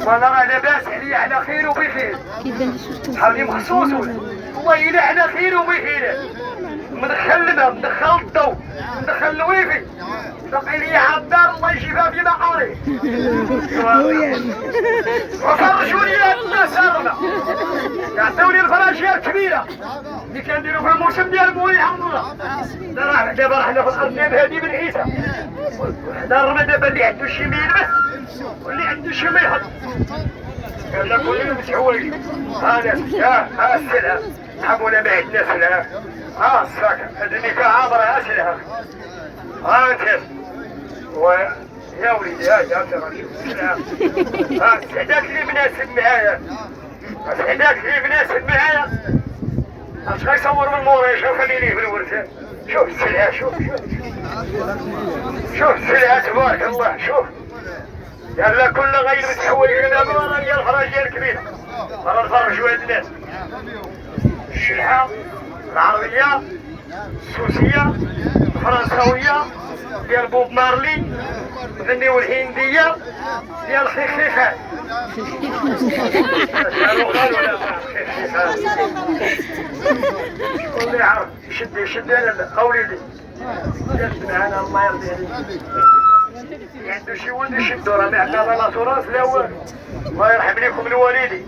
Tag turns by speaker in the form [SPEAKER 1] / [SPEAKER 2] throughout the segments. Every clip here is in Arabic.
[SPEAKER 1] وانا راه لاباس عليا على خير وبخير. حاولي مخصوص والله الا على خير وبخير. مدخل الماء، مدخل الضوء، مدخل الويفي، باقي لي على الدار الله يجيبها في مقاري. وفرشوا لي الناس هربنا يعطوني الفراشيه الكبيره اللي كنديروا في الموسم ديال مولاي حمد. دابا راح في الارض ديال هادي بن عيسى. حدا الرمى دابا اللي عنده شي ما يلبس واللي عنده شي ما يحط. قال لك كل يلبس حوايج. ها ناس ها السلعه حبونا ما عندنا سلعه. ها الساكن هذه كعابره ها سلعه. ها انت يا وليدي ها انت راه السلعه. ها سعداك اللي مناسب معايا. سعداك اللي مناسب معايا. اش غيصور من موراي شوف خليني في الورثه. شوف السلعه شوف السلعه تبارك الله. شوف قال لك كل غير متحول الى مرة ديال الفراشيه الكبيره. مرة نفرجوا هاد الناس. الشلحه العربيه السوسيه الفرنساويه ديال بوب مارلي غنيو الهنديه ديال خيخيخان. شكون اللي يعرف يشد انا اوليدي جات معانا الله يرضي عليك. عنده شي ولد يشدو راه ما عندنا لا لاصوراس لا والو. الله يرحم ليكم الوالدي.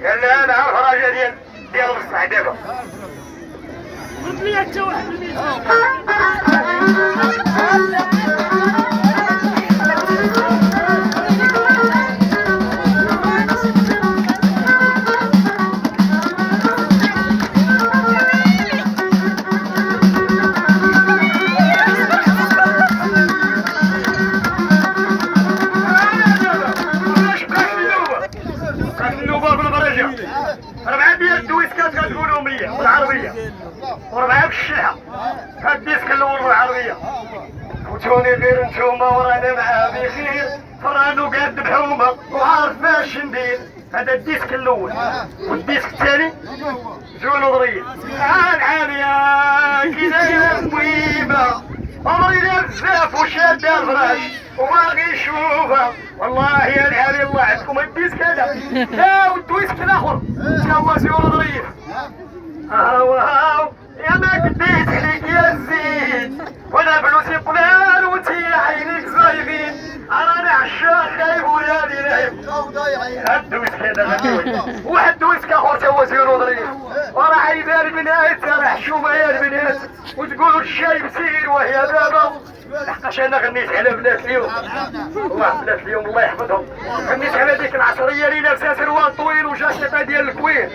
[SPEAKER 1] قال لي انا عارف راجل ديال بصح دابا. قلت لي حتى واحد وربعة بالشلحة. هاد الديسك الاول بالعربية. فوتوني غير نتوما ورانا معاه بخير. فرانو قاد بحومة وعارف فاش ندير. هذا الديسك الاول. والديسك الثاني زول وضرية. العالية كي دايرة مهيبة. عمري بزاف وشادة الفراش وباغي نشوفها. والله يا العالي الله عندكم الديسك هذا. لا والديسك الاخر تا هو زول وضرية. هاو يا ما قديت عليك يا الزين وانا فلوسي قلال وانتي عينيك زايغين. انا عشاق خايب ولادي نايم. هاد دويسك هذا واحد دويسك اخر تا هو زيرو ظريف. وراه عايبه البنات راه حشومه يا البنات وتقولوا الشاي بسير وهي دابا. لحقاش انا غنيت على بنات اليوم. الله بنات اليوم الله يحفظهم. غنيت على ديك العصريه اللي لابسه سروال طويل وجاكيطه ديال الكوين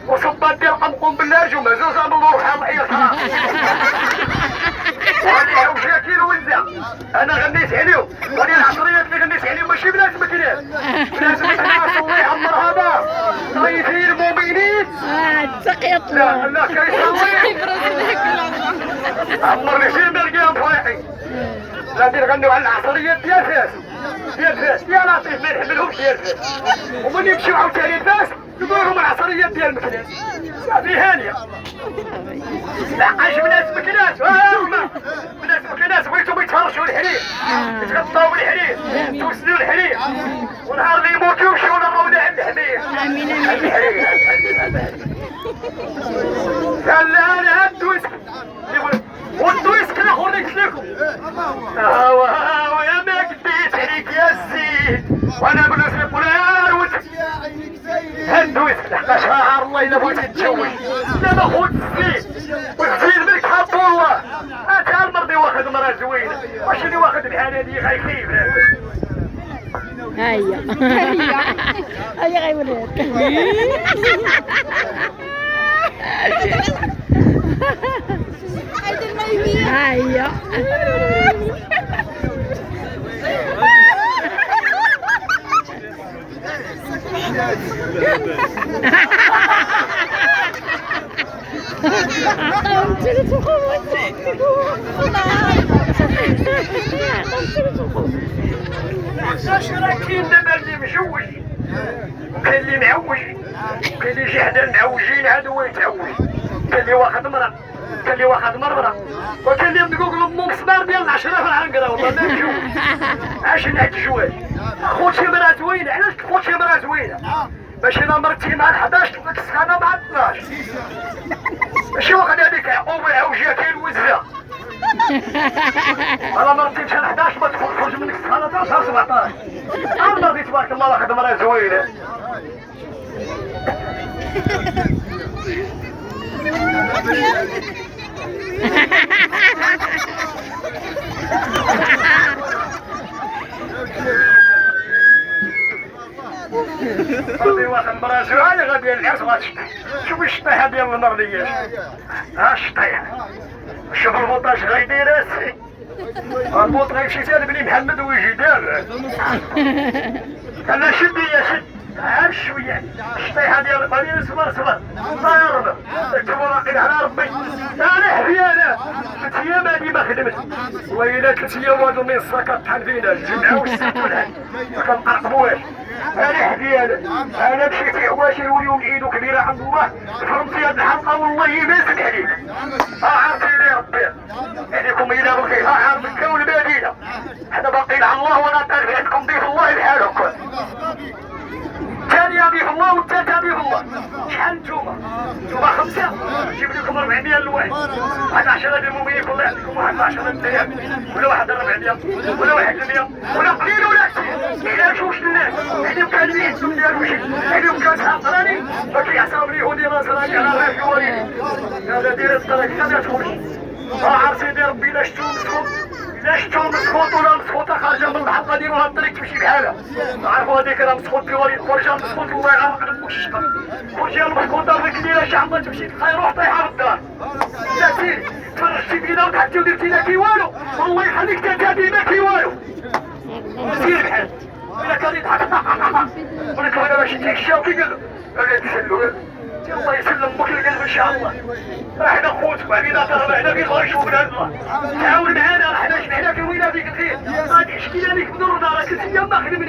[SPEAKER 1] وصبات ديال قمقم باللاج ومهزوزه من الروح الله يرحمها. وهذه وشاكين وزه انا غنيت عليهم. وهذه العصريات اللي غنيت عليهم ماشي بنات مكنات. بنات مكنات الله يعمرها دار. ضيفين المؤمنين.
[SPEAKER 2] تقيط
[SPEAKER 1] لا كيصلي. عمرني شي مرقام فايحين. غادي نغنيو على العصريات ديال فاس. يا لطيف ما نحملهمش ديال فاس. ومن يمشيو عاوتاني الفاس نقول لهم العصريات ديال مكناس. صافي هانيه. لحقاش بنات مكناس هما بنات مكناس بغيتهم يتفرشوا الحرير. يتغطاو بالحرير توسلوا الحرير ونهار اللي يموتوا يمشيو للروضه عند الحمير. قال انا هاد الدويسك والدويسك الاخر اللي قلت لكم. هاو يا ما قديت عليك يا الزين وانا بلوس القلال وانت هاد الدويسك. لحقاش عار الله الا بغيتي تتزوج دابا خوت الزين والزين ملك حاط والله. انت المرضي واخد مرا زوينه واش اللي واخد بحال هادي غيخيب.
[SPEAKER 2] هيا غيوريك. هيا عطاهم تلت الخبز.
[SPEAKER 1] علاش راه كاين دابا اللي مجوج وكاين اللي معوج وكاين اللي يجي حدا المعوجين عاد هو يتعوج. كاين اللي واخد مرا كان لي واحد مرة وكان لي نقول له مسمار ديال 10 في العنقرة والله ما نشوف اش نهج الجواز خوت شي مرا زوينة علاش تخوت شي مرا زوينة باش انا مرتي مع 11 ديك السخانة مع 12 ماشي واخد هذيك عقوبة عوجية كاين وزة انا مرتي مشى 11 ما تخرج منك السخانة تا 17 انا مرتي تبارك الله واحد مرا زوينة غادي واحد مرا زوينة غادي العرس غتشطح شوفي الشطيحة ديال النار دياش ها الشطيحة شوف البوطاج غيدير اسي البوط غيمشي تاني بني محمد ويجي دابا انا شد يا شد عام شويه الشطيحه ديال غادي صبر صبر الله يرضى تبارك على ربي انا حبيانه 3 ايام هادي ما خدمت ويلا 3 ايام هادو من السكر طحن فينا الجمعه والسبت والحد ما كنقرقبوهاش انا حبيانه انا مشيت حواشي يوليو الايدو كبيره عند الله فهمتي هاد الحلقه والله ما سمح ليك عرفتيني ربي عليكم الى بخير عارف الكون المدينه حنا باقيين على الله وانا تعرف عندكم ضيف الله بحالكم ثاني ضيف الله والثالث ضيف الله شحال نتوما 5 نجيب لكم 400 لواحد واحد 10 ديال المؤمنين كل عندكم واحد 10 درهم ولا واحد 400 ولا واحد 100 ولا قليل ولا كثير حنا جوج الناس حنا كان لي يحسب ديالو شي حنا كان صحابراني ما كيحسب لي يهودي نصراني على غير الوالدين هذا دير الطريق ما تخرج عرفتي ربي لا شتو مسخوط لا شتو مسخوط ولا مسخوطه خارجه من الحلقه ديالها الطريق تمشي بحالها عرفوا هذيك راه مسخوط الوالد خرجه مسخوط الله يعاقب الشقه خرجه المسخوطه في كبيره شي عمرها تمشي تلقاي روح طايحه في الدار لا سيدي تفرجتي فينا وضحكتي ودرتي لنا كي والو والله يخليك تهدي ما كي والو سير بحال الا كان يضحك ولكن انا ماشي تيكشاو كي قال له تسلوا الله يسلم بك القلب ان شاء الله راه حنا خوتك وعلينا ترى حنا في غير شوف الله تعاون معانا راه حنا شبحنا في الولاده الخير غادي نشكي لك بدورنا راه كنت ايام ما خدمنا